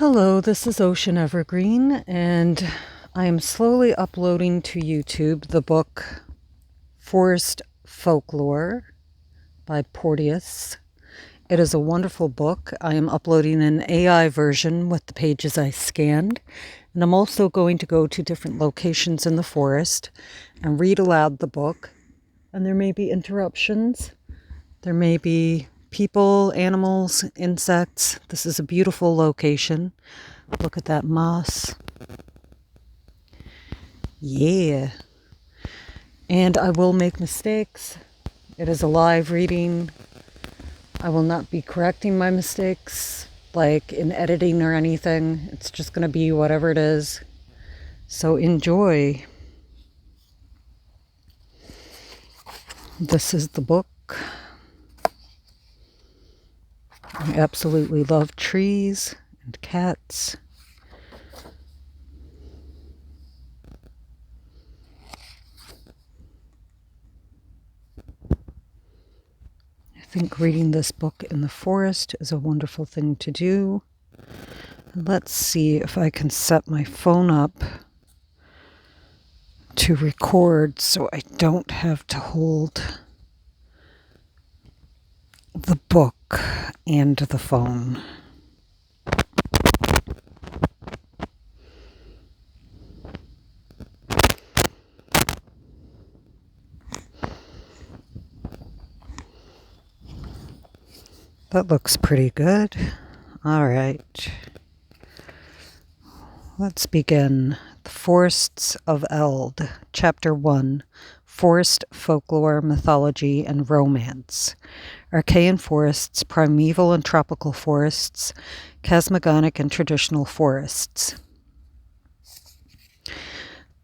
Hello, this is Ocean Evergreen, and I am slowly uploading to YouTube the book Forest Folklore by Porteous. It is a wonderful book. I am uploading an AI version with the pages I scanned, and I'm also going to go to different locations in the forest and read aloud the book. And there may be interruptions. There may be people, animals, insects. This is a beautiful location. Look at that moss. Yeah. And I will make mistakes. It is a live reading. I will not be correcting my mistakes, like in editing or anything. It's just going to be whatever it is. So enjoy. This is the book. I absolutely love trees and cats. I think reading this book in the forest is a wonderful thing to do. Let's see if I can set my phone up to record so I don't have to hold the book and the phone. That looks pretty good. All right. Let's begin. The Forests of Eld, Chapter 1, Forest Folklore, Mythology, and Romance. Archaean forests, primeval and tropical forests, cosmogonic and traditional forests.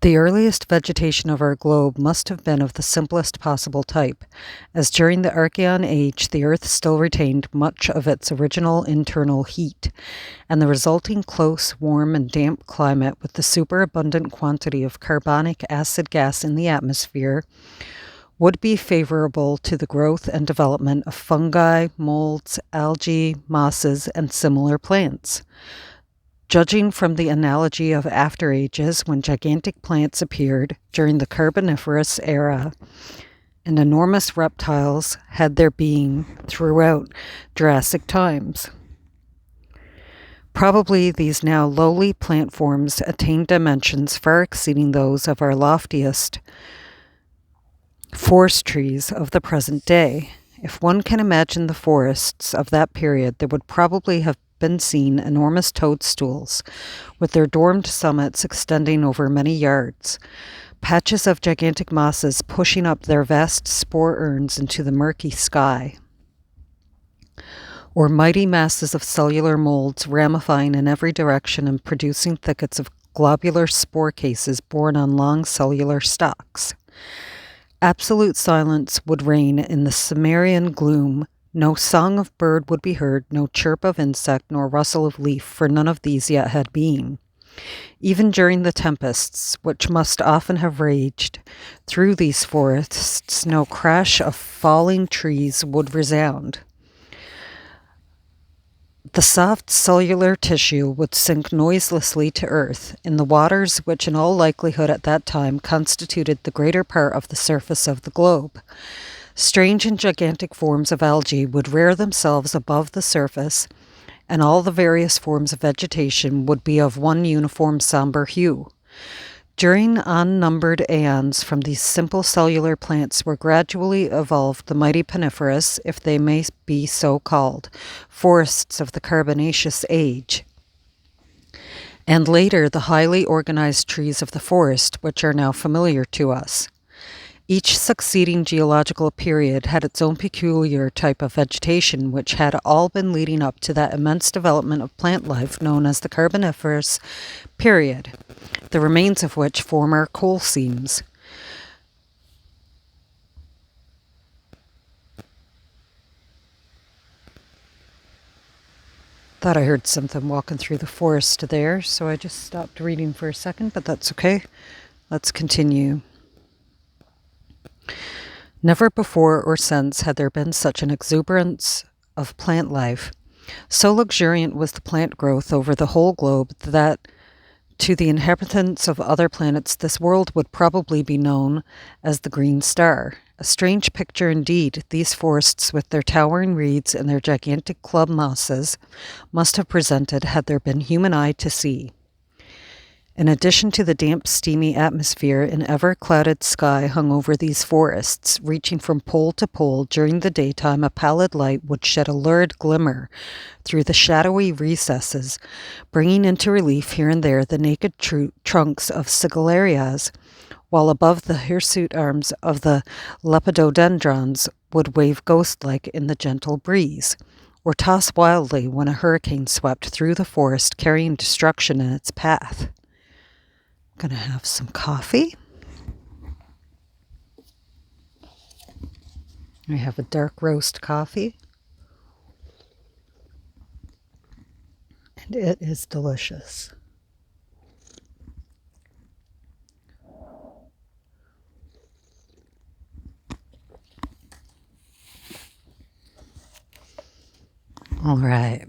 The earliest vegetation of our globe must have been of the simplest possible type, as during the Archean age the Earth still retained much of its original internal heat, and the resulting close, warm, and damp climate with the superabundant quantity of carbonic acid gas in the atmosphere would be favorable to the growth and development of fungi, molds, algae, mosses, and similar plants. Judging from the analogy of after ages when gigantic plants appeared during the Carboniferous era, and enormous reptiles had their being throughout Jurassic times. Probably these now lowly plant forms attained dimensions far exceeding those of our loftiest forest trees of the present day. If one can imagine the forests of that period, there would probably have been seen enormous toadstools, with their domed summits extending over many yards, patches of gigantic mosses pushing up their vast spore urns into the murky sky, or mighty masses of cellular molds ramifying in every direction and producing thickets of globular spore cases borne on long cellular stalks. Absolute silence would reign in the Cimmerian gloom. No song of bird would be heard, no chirp of insect, nor rustle of leaf, for none of these yet had been. Even during the tempests, which must often have raged through these forests, no crash of falling trees would resound. The soft cellular tissue would sink noiselessly to earth, in the waters which in all likelihood at that time constituted the greater part of the surface of the globe. Strange and gigantic forms of algae would rear themselves above the surface, and all the various forms of vegetation would be of one uniform somber hue. During unnumbered aeons from these simple cellular plants were gradually evolved the mighty coniferous, if they may be so called, forests of the Carbonaceous age, and later the highly organized trees of the forest, which are now familiar to us. Each succeeding geological period had its own peculiar type of vegetation, which had all been leading up to that immense development of plant life known as the Carboniferous period, the remains of which form our coal seams. Thought I heard something walking through the forest there, so I just stopped reading for a second, but that's okay. Let's continue. Never before or since had there been such an exuberance of plant life So luxuriant was the plant growth over the whole globe that to the inhabitants of other planets this world would probably be known as the Green Star. A strange picture indeed, these forests with their towering reeds and their gigantic club mosses must have presented had there been human eye to see. In addition to the damp, steamy atmosphere, an ever-clouded sky hung over these forests. Reaching from pole to pole during the daytime, a pallid light would shed a lurid glimmer through the shadowy recesses, bringing into relief here and there the naked trunks of sigillarias, while above the hirsute arms of the lepidodendrons would wave ghost-like in the gentle breeze, or toss wildly when a hurricane swept through the forest carrying destruction in its path. Gonna have some coffee. I have a dark roast coffee, and it is delicious. All right.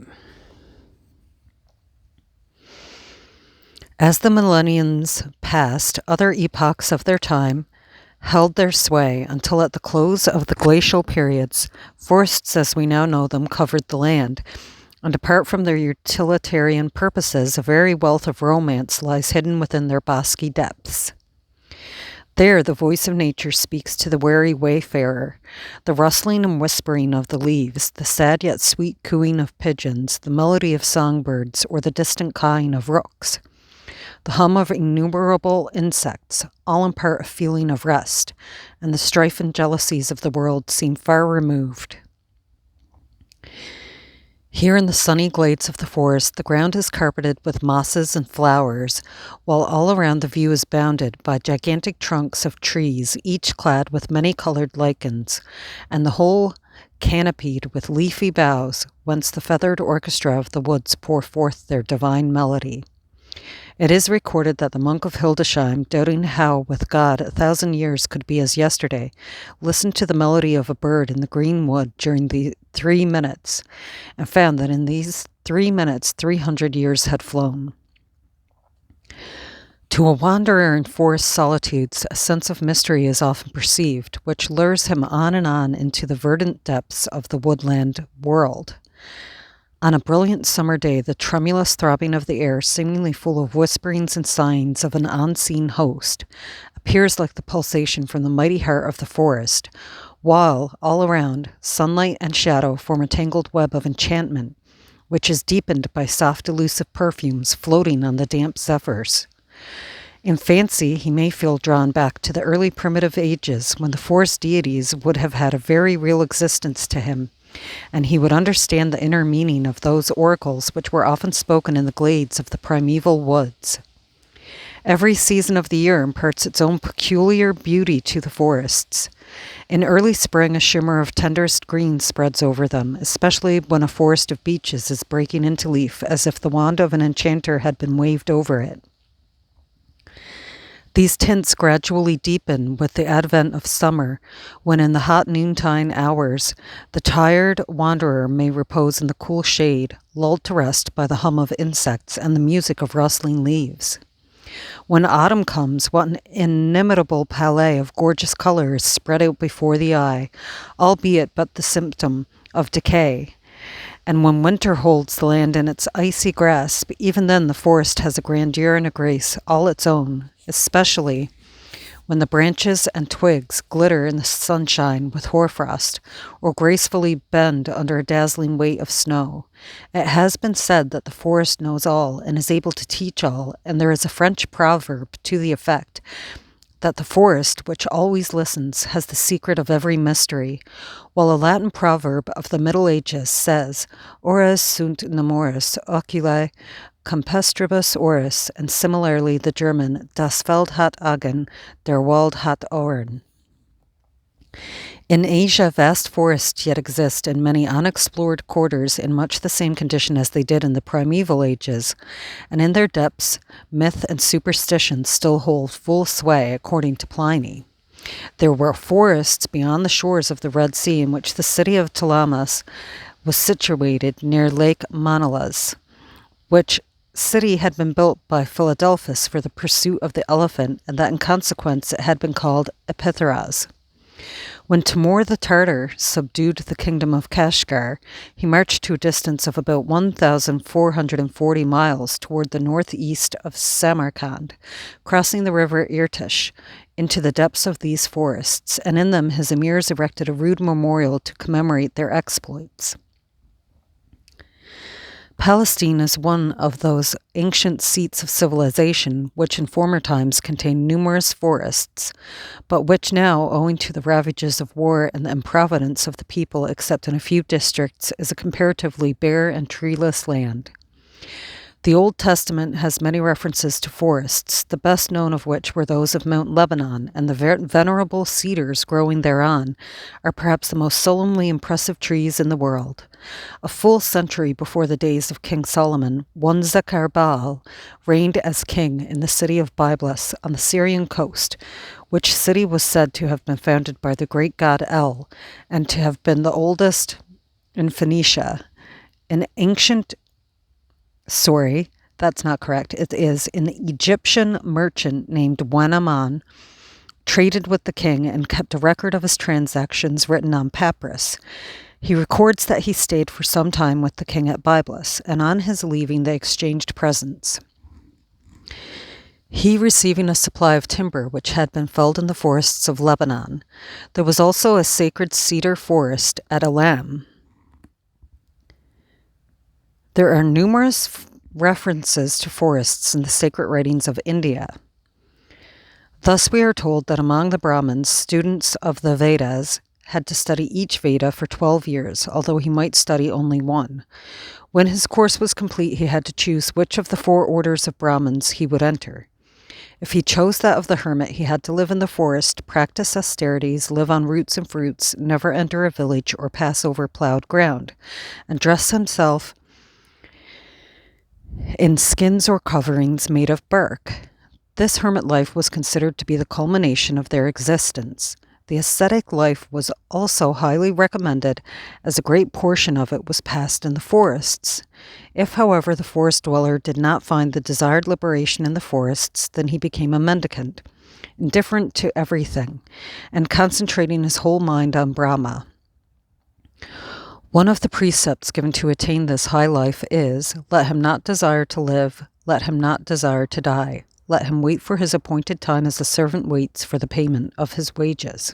As the millenniums passed, other epochs of their time held their sway until at the close of the glacial periods, forests as we now know them covered the land, and apart from their utilitarian purposes, a very wealth of romance lies hidden within their bosky depths. There the voice of nature speaks to the wary wayfarer, the rustling and whispering of the leaves, the sad yet sweet cooing of pigeons, the melody of songbirds, or the distant cawing of rooks. The hum of innumerable insects all impart a feeling of rest, and the strife and jealousies of the world seem far removed. Here in the sunny glades of the forest, the ground is carpeted with mosses and flowers, while all around the view is bounded by gigantic trunks of trees, each clad with many-colored lichens, and the whole canopied with leafy boughs, whence the feathered orchestra of the woods pour forth their divine melody. It is recorded that the monk of Hildesheim, doubting how with God 1,000 years could be as yesterday, listened to the melody of a bird in the green wood during the 3 minutes, and found that in these 3 minutes 300 years had flown. To a wanderer in forest solitudes, a sense of mystery is often perceived, which lures him on and on into the verdant depths of the woodland world. On a brilliant summer day, the tremulous throbbing of the air, seemingly full of whisperings and sighings of an unseen host, appears like the pulsation from the mighty heart of the forest, while, all around, sunlight and shadow form a tangled web of enchantment, which is deepened by soft elusive perfumes floating on the damp zephyrs. In fancy, he may feel drawn back to the early primitive ages when the forest deities would have had a very real existence to him, and he would understand the inner meaning of those oracles which were often spoken in the glades of the primeval woods. Every season of the year imparts its own peculiar beauty to the forests. In early spring, a shimmer of tenderest green spreads over them, especially when a forest of beeches is breaking into leaf, as if the wand of an enchanter had been waved over it. These tints gradually deepen with the advent of summer, when in the hot noontime hours the tired wanderer may repose in the cool shade, lulled to rest by the hum of insects and the music of rustling leaves. When autumn comes, what an inimitable palette of gorgeous color is spread out before the eye, albeit but the symptom of decay. And when winter holds the land in its icy grasp, even then the forest has a grandeur and a grace all its own, especially when the branches and twigs glitter in the sunshine with hoarfrost, or gracefully bend under a dazzling weight of snow. It has been said that the forest knows all and is able to teach all, and there is a French proverb to the effect that the forest, which always listens, has the secret of every mystery, while a Latin proverb of the Middle Ages says, Ores sunt nemoris oculi compestribus oris, and similarly the German, Das Feld hat Augen, der Wald hat Ohren. In Asia, vast forests yet exist in many unexplored quarters in much the same condition as they did in the primeval ages, and in their depths, myth and superstition still hold full sway, according to Pliny. There were forests beyond the shores of the Red Sea in which the city of Salamis was situated near Lake Manalas, which city had been built by Philadelphus for the pursuit of the elephant, and that in consequence it had been called Epithras. When Timur the Tartar subdued the kingdom of Kashgar, he marched to a distance of about 1,440 miles toward the northeast of Samarkand, crossing the river Irtish into the depths of these forests, and in them his emirs erected a rude memorial to commemorate their exploits. Palestine is one of those ancient seats of civilization which in former times contained numerous forests, but which now, owing to the ravages of war and the improvidence of the people except in a few districts, is a comparatively bare and treeless land. The Old Testament has many references to forests, the best known of which were those of Mount Lebanon, and the venerable cedars growing thereon are perhaps the most solemnly impressive trees in the world. A full century before the days of King Solomon, one Zechar Baal reigned as king in the city of Byblos on the Syrian coast, which city was said to have been founded by the great god El, and to have been the oldest in Phoenicia. That's not correct. It is an Egyptian merchant named Wanaman traded with the king and kept a record of his transactions written on papyrus. He records that he stayed for some time with the king at Byblos, and on his leaving they exchanged presents. He receiving a supply of timber which had been felled in the forests of Lebanon. There was also a sacred cedar forest at Elam. There are numerous references to forests in the sacred writings of India. Thus we are told that among the Brahmins, students of the Vedas had to study each Veda for 12 years, although he might study only one. When his course was complete, he had to choose which of the 4 orders of Brahmins he would enter. If he chose that of the hermit, he had to live in the forest, practice austerities, live on roots and fruits, never enter a village or pass over plowed ground, and dress himself in skins or coverings made of bark. This hermit life was considered to be the culmination of their existence. The ascetic life was also highly recommended, as a great portion of it was passed in the forests. If, however, the forest dweller did not find the desired liberation in the forests, then he became a mendicant, indifferent to everything, and concentrating his whole mind on Brahma. One of the precepts given to attain this high life is, let him not desire to live, let him not desire to die. Let him wait for his appointed time as a servant waits for the payment of his wages.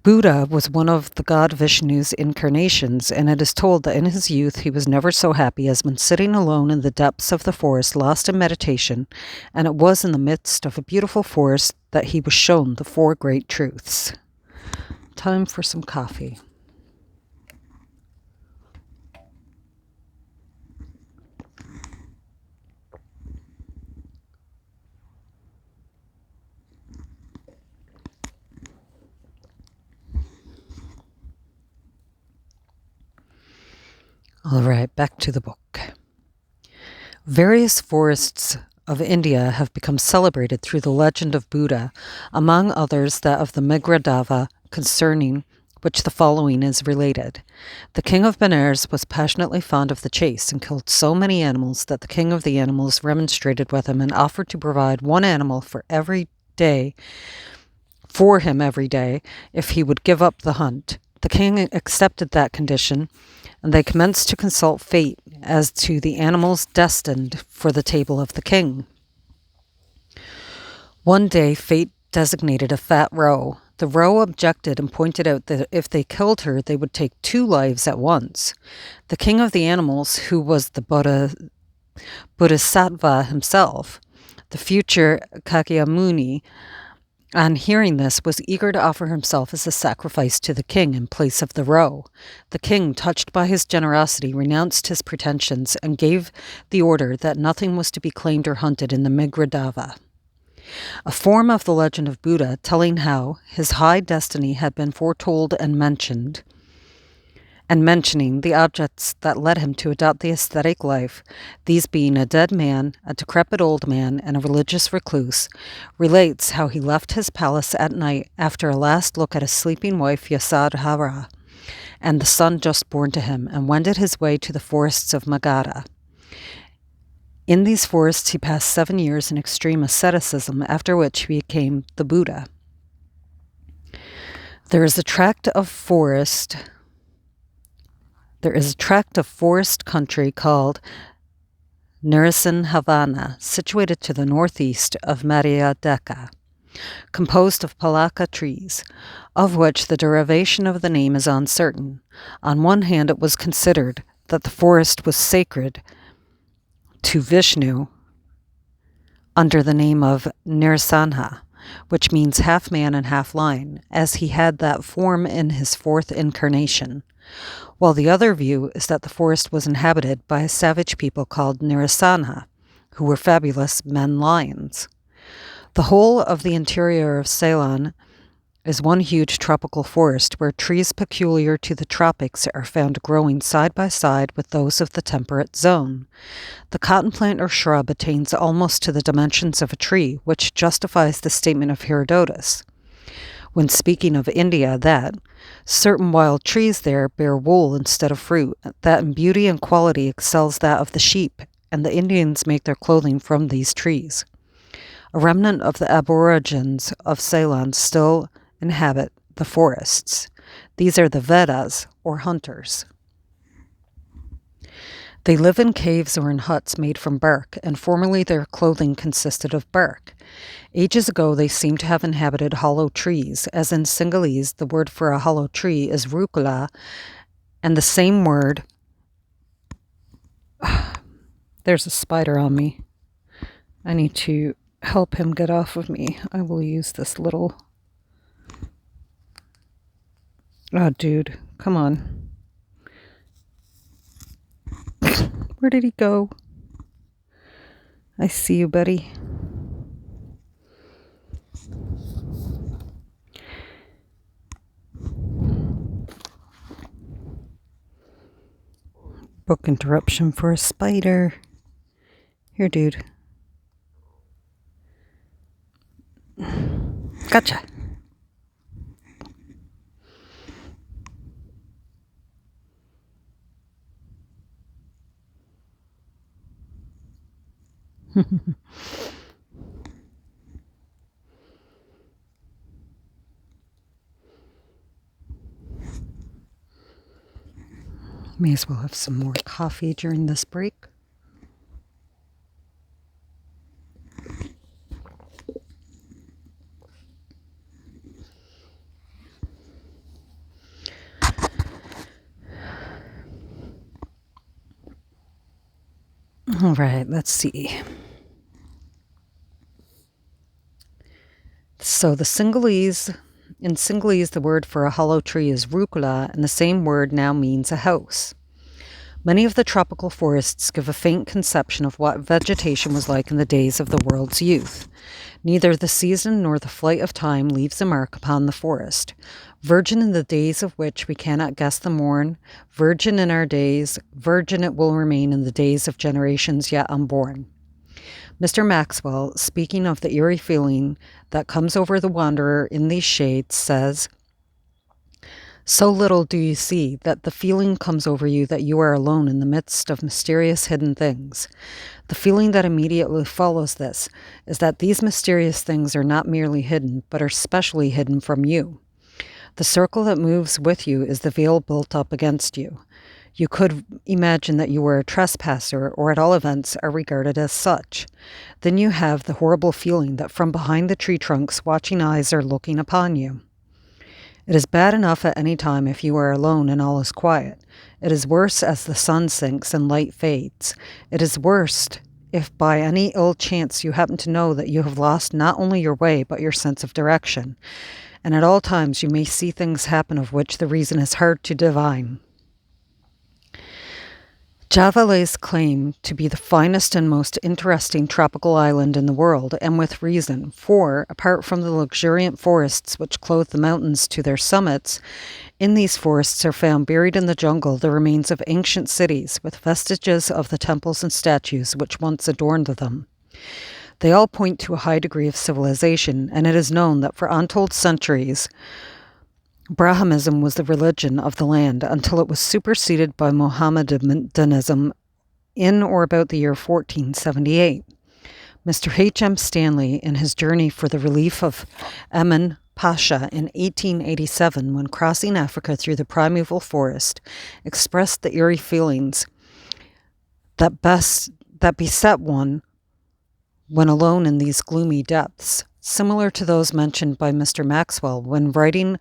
Buddha was one of the god Vishnu's incarnations, and it is told that in his youth he was never so happy as when sitting alone in the depths of the forest, lost in meditation, and it was in the midst of a beautiful forest that he was shown the 4 great truths. Time for some coffee. All right, back to the book. Various forests of India have become celebrated through the legend of Buddha, among others that of the Migradava, concerning which the following is related. The king of Benares was passionately fond of the chase and killed so many animals that the king of the animals remonstrated with him and offered to provide one animal for him every day if he would give up the hunt. The king accepted that condition, and they commenced to consult fate as to the animals destined for the table of the king. One day fate designated a fat roe. The roe objected and pointed out that if they killed her, they would take 2 lives at once. The king of the animals, who was the Bodhisattva himself, the future Kakyamuni, on hearing this, was eager to offer himself as a sacrifice to the king in place of the roe. The king, touched by his generosity, renounced his pretensions and gave the order that nothing was to be claimed or hunted in the Migradava. A form of the legend of Buddha telling how his high destiny had been foretold and mentioning the objects that led him to adopt the ascetic life, these being a dead man, a decrepit old man, and a religious recluse, relates how he left his palace at night after a last look at his sleeping wife Yasodhara, and the son just born to him, and wended his way to the forests of Magadha. In these forests he passed 7 years in extreme asceticism, after which he became the Buddha. There is a tract of forest country called Narasimhavana, situated to the northeast of Madhyadeka, composed of palaka trees, of which the derivation of the name is uncertain. On one hand, it was considered that the forest was sacred to Vishnu under the name of Nrsimha, which means half man and half lion, as he had that form in his fourth incarnation, while the other view is that the forest was inhabited by a savage people called Nrsimha, who were fabulous men-lions. The whole of the interior of Ceylon is one huge tropical forest where trees peculiar to the tropics are found growing side by side with those of the temperate zone. The cotton plant or shrub attains almost to the dimensions of a tree, which justifies the statement of Herodotus, when speaking of India, that certain wild trees there bear wool instead of fruit, that in beauty and quality excels that of the sheep, and the Indians make their clothing from these trees. A remnant of the aborigines of Ceylon still inhabit the forests. These are the Vedas, or hunters. They live in caves or in huts made from bark, and formerly their clothing consisted of bark. Ages ago they seem to have inhabited hollow trees, as in Sinhalese the word for a hollow tree is rukula, and the same word... There's a spider on me. I need to help him get off of me. I will use this little... Oh, dude, come on. Where did he go? I see you, buddy. Book interruption for a spider. Here, dude. Gotcha. May as well have some more coffee during this break. All right, let's see. So in Sinhalese, the word for a hollow tree is rukula, and the same word now means a house. Many of the tropical forests give a faint conception of what vegetation was like in the days of the world's youth. Neither the season nor the flight of time leaves a mark upon the forest. Virgin in the days of which we cannot guess the morn, virgin in our days, virgin it will remain in the days of generations yet unborn. Mr. Maxwell, speaking of the eerie feeling that comes over the wanderer in these shades, says, "So little do you see that the feeling comes over you that you are alone in the midst of mysterious hidden things. The feeling that immediately follows this is that these mysterious things are not merely hidden, but are specially hidden from you. The circle that moves with you is the veil built up against you. You could imagine that you were a trespasser, or at all events are regarded as such. Then you have the horrible feeling that from behind the tree trunks watching eyes are looking upon you. It is bad enough at any time if you are alone and all is quiet. It is worse as the sun sinks and light fades. It is worst if by any ill chance you happen to know that you have lost not only your way but your sense of direction. And at all times you may see things happen of which the reason is hard to divine." Java lays claim to be the finest and most interesting tropical island in the world, and with reason, for, apart from the luxuriant forests which clothe the mountains to their summits, in these forests are found buried in the jungle the remains of ancient cities, with vestiges of the temples and statues which once adorned them. They all point to a high degree of civilization, and it is known that for untold centuries Brahmanism was the religion of the land until it was superseded by Mohammedanism in or about the year 1478. Mr. H. M. Stanley, in his journey for the relief of Emin Pasha in 1887, when crossing Africa through the primeval forest, expressed the eerie feelings that beset one when alone in these gloomy depths, similar to those mentioned by Mr. Maxwell when writing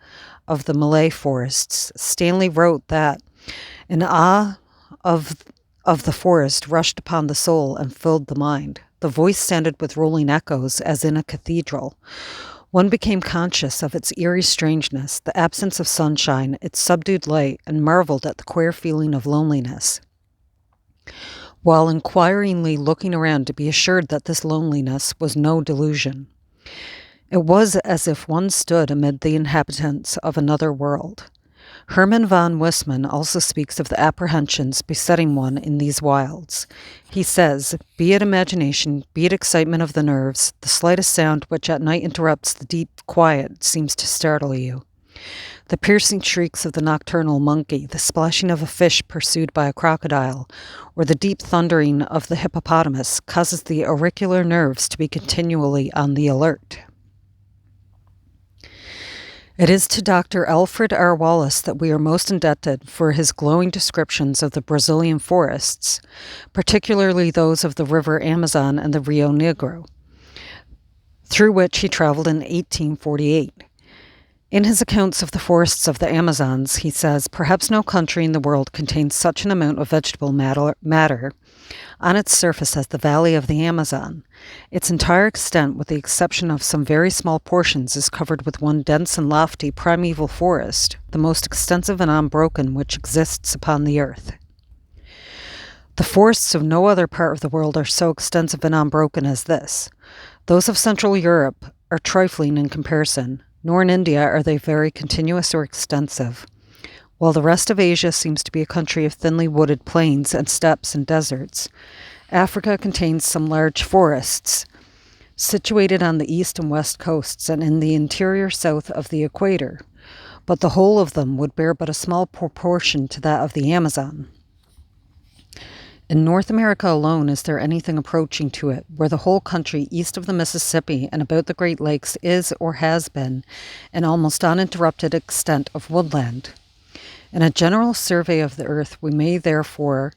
of the Malay forests. Stanley wrote that an awe of the forest rushed upon the soul and filled the mind. The voice sounded with rolling echoes as in a cathedral. One became conscious of its eerie strangeness, the absence of sunshine, its subdued light, and marveled at the queer feeling of loneliness, while inquiringly looking around to be assured that this loneliness was no delusion. It was as if one stood amid the inhabitants of another world. Herman von Wissmann also speaks of the apprehensions besetting one in these wilds. He says, be it imagination, be it excitement of the nerves, the slightest sound which at night interrupts the deep quiet seems to startle you. The piercing shrieks of the nocturnal monkey, the splashing of a fish pursued by a crocodile, or the deep thundering of the hippopotamus causes the auricular nerves to be continually on the alert. It is to Dr. Alfred R. Wallace that we are most indebted for his glowing descriptions of the Brazilian forests, particularly those of the river Amazon and the Rio Negro, through which he traveled in 1848. In his accounts of the forests of the Amazons, he says, perhaps no country in the world contains such an amount of vegetable matter on its surface as the valley of the Amazon. Its entire extent, with the exception of some very small portions, is covered with one dense and lofty primeval forest, the most extensive and unbroken which exists upon the earth. The forests of no other part of the world are so extensive and unbroken as this. Those of Central Europe are trifling in comparison, nor in India are they very continuous or extensive. While the rest of Asia seems to be a country of thinly wooded plains and steppes and deserts, Africa contains some large forests, situated on the east and west coasts and in the interior south of the equator, but the whole of them would bear but a small proportion to that of the Amazon. In North America alone is there anything approaching to it, where the whole country east of the Mississippi and about the Great Lakes is or has been an almost uninterrupted extent of woodland. In a general survey of the earth, we may therefore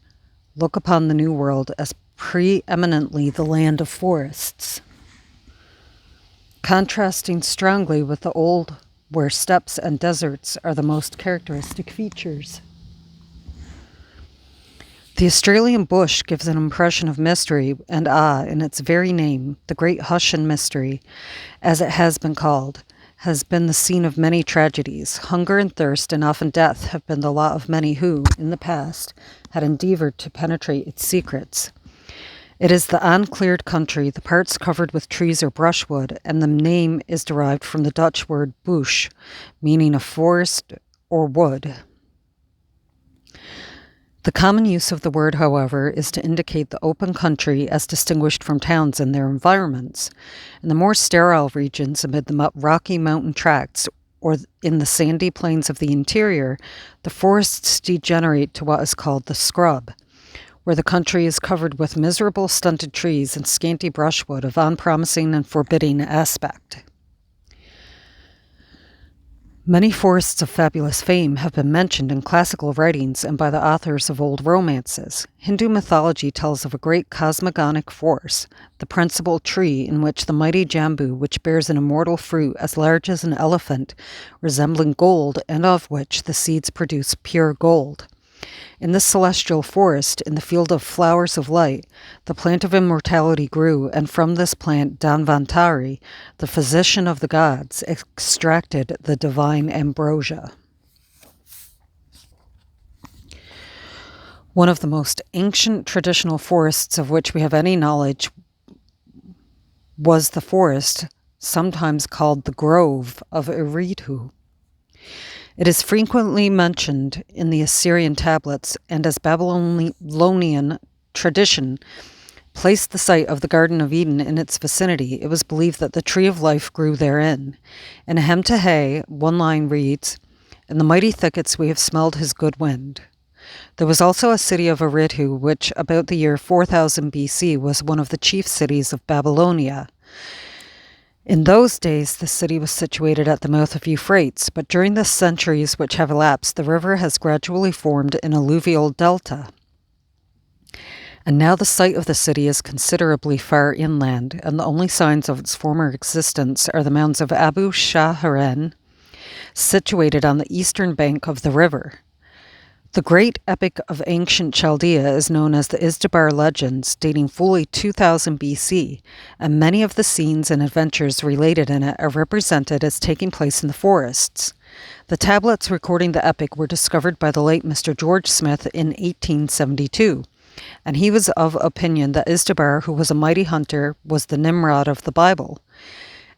look upon the New World as preeminently the land of forests, contrasting strongly with the Old, where steppes and deserts are the most characteristic features. The Australian bush gives an impression of mystery and awe in its very name. The great hush and mystery, as it has been called, has been the scene of many tragedies. Hunger and thirst and often death have been the lot of many who, in the past, had endeavoured to penetrate its secrets. It is the uncleared country, the parts covered with trees or brushwood, and the name is derived from the Dutch word bush, meaning a forest or wood. The common use of the word, however, is to indicate the open country as distinguished from towns and their environments. In the more sterile regions amid the rocky mountain tracts or in the sandy plains of the interior, the forests degenerate to what is called the scrub, where the country is covered with miserable stunted trees and scanty brushwood of unpromising and forbidding aspect. Many forests of fabulous fame have been mentioned in classical writings and by the authors of old romances. Hindu mythology tells of a great cosmogonic force, the principal tree in which the mighty jambu, which bears an immortal fruit as large as an elephant, resembling gold, and of which the seeds produce pure gold. In this celestial forest, in the field of flowers of light, the plant of immortality grew, and from this plant Dhanvantari, the physician of the gods, extracted the divine ambrosia. One of the most ancient traditional forests of which we have any knowledge was the forest, sometimes called the Grove of Eridu. It is frequently mentioned in the Assyrian tablets, and as Babylonian tradition placed the site of the Garden of Eden in its vicinity, it was believed that the tree of life grew therein. In a hymn to Hay, one line reads, In the mighty thickets we have smelled his good wind. There was also a city of Eridu, which about the year 4000 BC was one of the chief cities of Babylonia. In those days, the city was situated at the mouth of Euphrates, but during the centuries which have elapsed, the river has gradually formed an alluvial delta. And now the site of the city is considerably far inland, and the only signs of its former existence are the mounds of Abu Shaharen, situated on the eastern bank of the river. The great epic of ancient Chaldea is known as the Izdubar Legends, dating fully 2000 BC, and many of the scenes and adventures related in it are represented as taking place in the forests. The tablets recording the epic were discovered by the late Mr. George Smith in 1872, and he was of opinion that Izdubar, who was a mighty hunter, was the Nimrod of the Bible.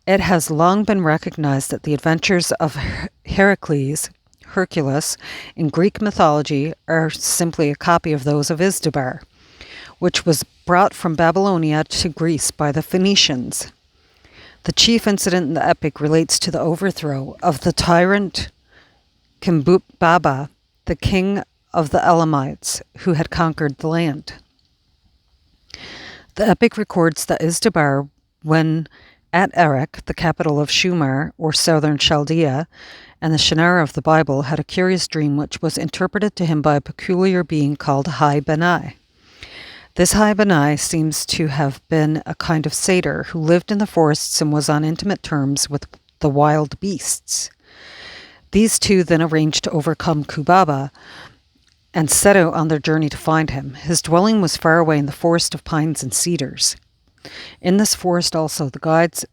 It has long been recognized that the adventures of Hercules, in Greek mythology are simply a copy of those of Izdubar, which was brought from Babylonia to Greece by the Phoenicians. The chief incident in the epic relates to the overthrow of the tyrant Kimbaba, the king of the Elamites, who had conquered the land. The epic records that Izdubar, when at Erech, the capital of Shumar, or southern Chaldea, and the Shinar of the Bible, had a curious dream which was interpreted to him by a peculiar being called Hai Benai. This Hai Benai seems to have been a kind of satyr who lived in the forests and was on intimate terms with the wild beasts. These two then arranged to overcome Kubaba and set out on their journey to find him. His dwelling was far away in the forest of pines and cedars. In this forest also, the gods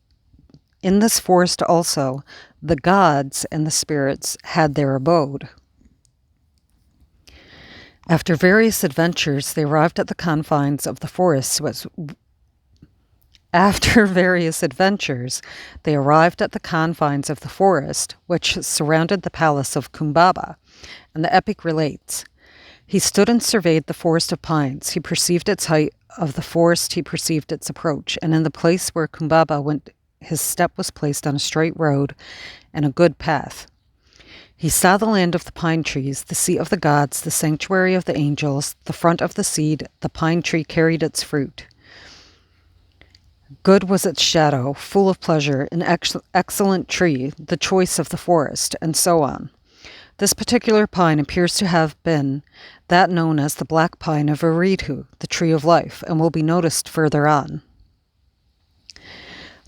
and the spirits had their abode. After various adventures, they arrived at the confines of the forest which surrounded the palace of Kumbaba, and the epic relates, "He stood and surveyed the forest of pines. He perceived its height, of the forest he perceived its approach, and in the place where Kumbaba went his step was placed on a straight road and a good path. He saw the land of the pine trees, the seat of the gods, the sanctuary of the angels, the front of the seed, the pine tree carried its fruit. Good was its shadow, full of pleasure, an excellent tree, the choice of the forest," and so on. This particular pine appears to have been that known as the black pine of Eridu, the tree of life, and will be noticed further on.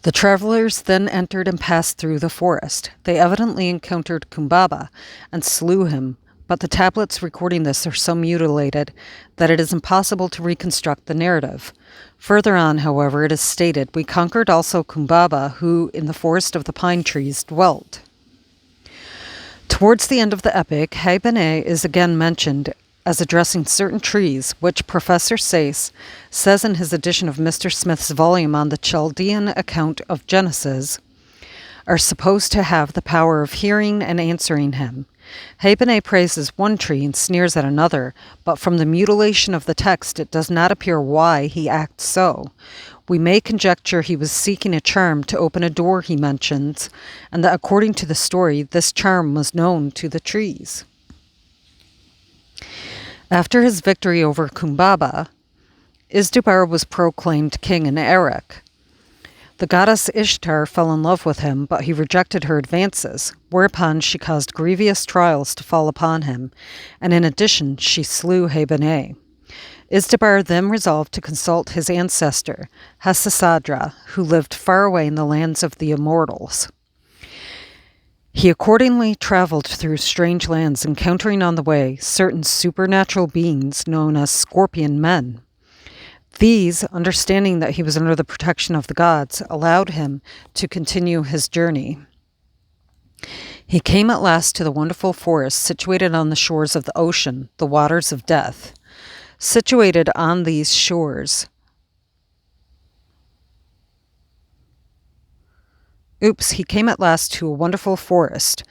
The travelers then entered and passed through the forest. They evidently encountered Kumbaba and slew him, but the tablets recording this are so mutilated that it is impossible to reconstruct the narrative. Further on, however, it is stated, "We conquered also Kumbaba, who in the forest of the pine trees dwelt." Towards the end of the epic, Hai Benai is again mentioned as addressing certain trees, which Professor Sayce says in his edition of Mr. Smith's volume on the Chaldean account of Genesis, are supposed to have the power of hearing and answering him. Hai Benai praises one tree and sneers at another, but from the mutilation of the text it does not appear why he acts so. We may conjecture he was seeking a charm to open a door he mentions, and that according to the story, this charm was known to the trees. After his victory over Kumbaba, Izdubar was proclaimed king in Erech. The goddess Ishtar fell in love with him, but he rejected her advances, whereupon she caused grievous trials to fall upon him, and in addition she slew Hai Benai. Izdubar then resolved to consult his ancestor, Hasisadra, who lived far away in the lands of the immortals. He accordingly traveled through strange lands, encountering on the way certain supernatural beings known as scorpion men. These, understanding that he was under the protection of the gods, allowed him to continue his journey. He came at last to the wonderful forest situated on the shores of the ocean, the waters of death. Situated on these shores, he came at last to a wonderful forest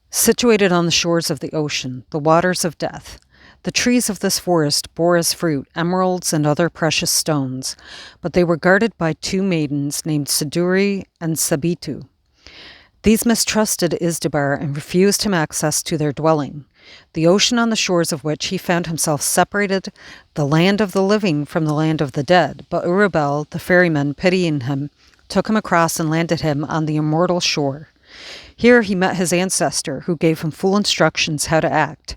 situated on the shores of the ocean, the waters of death. The trees of this forest bore as fruit emeralds and other precious stones, but they were guarded by two maidens named Saduri and Sabitu. These mistrusted Izdubar and refused him access to their dwelling, the ocean on the shores of which he found himself separated the land of the living from the land of the dead. But Urubel, the ferryman, pitying him, took him across and landed him on the immortal shore. Here he met his ancestor, who gave him full instructions how to act,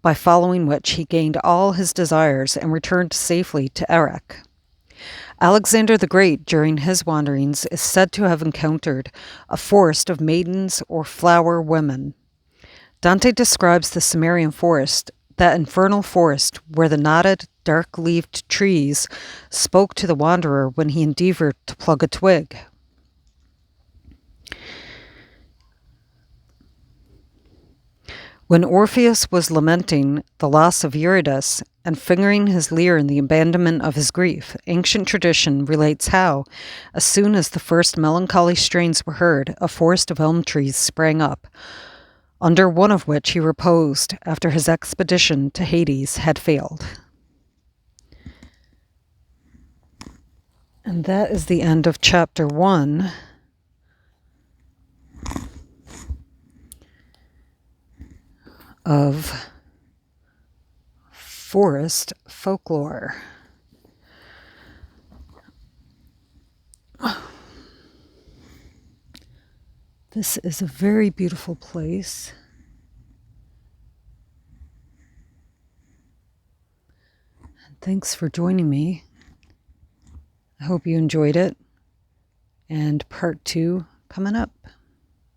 by following which he gained all his desires and returned safely to Erech. Alexander the Great, during his wanderings, is said to have encountered a forest of maidens or flower women. Dante describes the Cimmerian forest, that infernal forest where the knotted, dark-leaved trees spoke to the wanderer when he endeavored to pluck a twig. When Orpheus was lamenting the loss of Eurydice and fingering his lyre in the abandonment of his grief, ancient tradition relates how, as soon as the first melancholy strains were heard, a forest of elm trees sprang up, under one of which he reposed after his expedition to Hades had failed. And that is the end of chapter 1. Of Forest Folklore. This is a very beautiful place. And thanks for joining me. I hope you enjoyed it. And part 2 coming up.